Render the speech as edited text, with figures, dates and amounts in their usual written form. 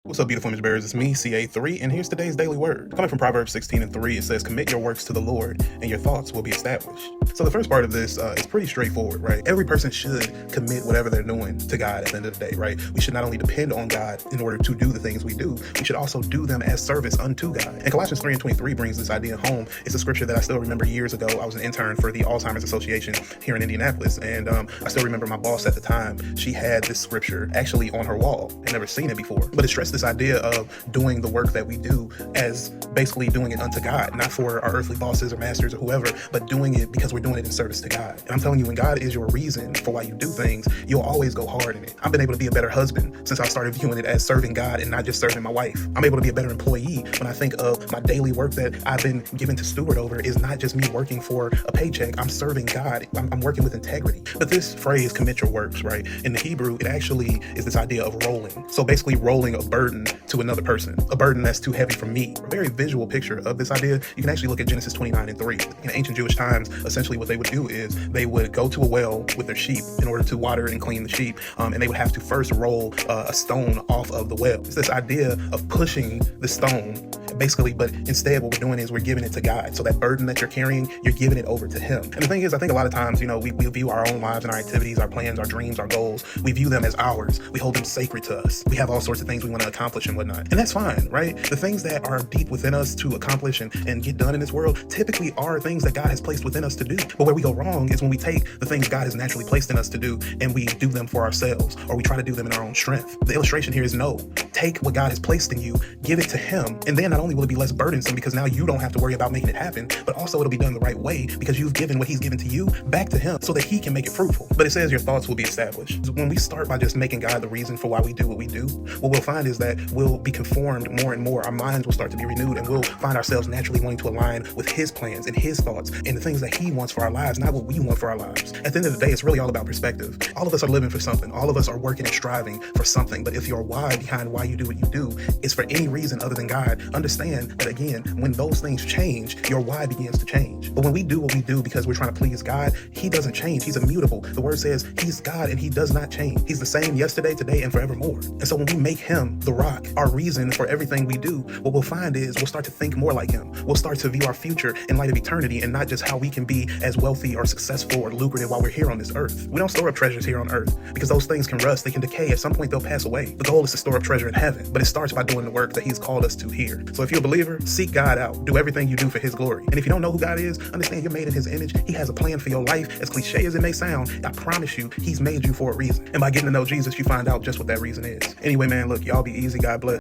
What's up, beautiful image bearers? It's me, CA3, and here's today's daily word. Coming from Proverbs 16:3, it says, "Commit your works to the Lord, and your thoughts will be established." So the first part of this is pretty straightforward, right? Every person should commit whatever they're doing to God at the end of the day, right? We should not only depend on God in order to do the things we do, we should also do them as service unto God. And Colossians 3:23 brings this idea home. It's a scripture that I still remember years ago. I was an intern for the Alzheimer's Association here in Indianapolis, and I still remember my boss at the time. She had this scripture actually on her wall. I'd never seen it before, but it stressed this idea of doing the work that we do as basically doing it unto God, not for our earthly bosses or masters or whoever, but doing it because we're doing it in service to God. And I'm telling you, when God is your reason for why you do things, you'll always go hard in it. I've been able to be a better husband since I started viewing it as serving God and not just serving my wife. I'm able to be a better employee when I think of my daily work that I've been given to steward over is not just me working for a paycheck. I'm serving God. I'm working with integrity. But this phrase, commit your works, right? In the Hebrew, it actually is this idea of rolling. So basically rolling a burden to another person, a burden that's too heavy for me. A very visual picture of this idea. You can actually look at Genesis 29:3. In ancient Jewish times, essentially what they would do is they would go to a well with their sheep in order to water and clean the sheep, and they would have to first roll a stone off of the well. It's this idea of pushing the stone, basically, but instead what we're doing is we're giving it to God. So that burden that you're carrying, you're giving it over to Him. And the thing is, I think a lot of times, we view our own lives and our activities, our plans, our dreams, our goals, we view them as ours. We hold them sacred to us. We have all sorts of things we want to accomplish and whatnot. And that's fine, right? The things that are deep within us to accomplish and get done in this world typically are things that God has placed within us to do. But where we go wrong is when we take the things God has naturally placed in us to do and we do them for ourselves, or we try to do them in our own strength. The illustration here is no. Take what God has placed in you, give it to Him, and then not only will it be less burdensome because now you don't have to worry about making it happen, but also it'll be done the right way because you've given what He's given to you back to Him so that He can make it fruitful. But it says your thoughts will be established. When we start by just making God the reason for why we do what we do, what we'll find is that we'll be conformed more and more. Our minds will start to be renewed, and we'll find ourselves naturally wanting to align with His plans and His thoughts and the things that He wants for our lives, not what we want for our lives. At the end of the day, it's really all about perspective. All of us are living for something. All of us are working and striving for something. But if your why behind why you do what you do is for any reason other than God, understand that, again, when those things change, your why begins to change. But when we do what we do because we're trying to please God, He doesn't change. He's immutable. The word says He's God and He does not change. He's the same yesterday, today, and forevermore. And so when we make Him the rock, our reason for everything we do, what we'll find is we'll start to think more like Him. We'll start to view our future in light of eternity and not just how we can be as wealthy or successful or lucrative while we're here on this earth. We don't store up treasures here on earth because those things can rust, they can decay. At some point, they'll pass away. The goal is to store up treasure in heaven, but it starts by doing the work that He's called us to here. So if you're a believer, seek God out. Do everything you do for His glory. And if you don't know who God is, understand you're made in His image. He has a plan for your life. As cliche as it may sound, I promise you, He's made you for a reason. And by getting to know Jesus, you find out just what that reason is. Anyway, man, look, y'all be easy. God bless.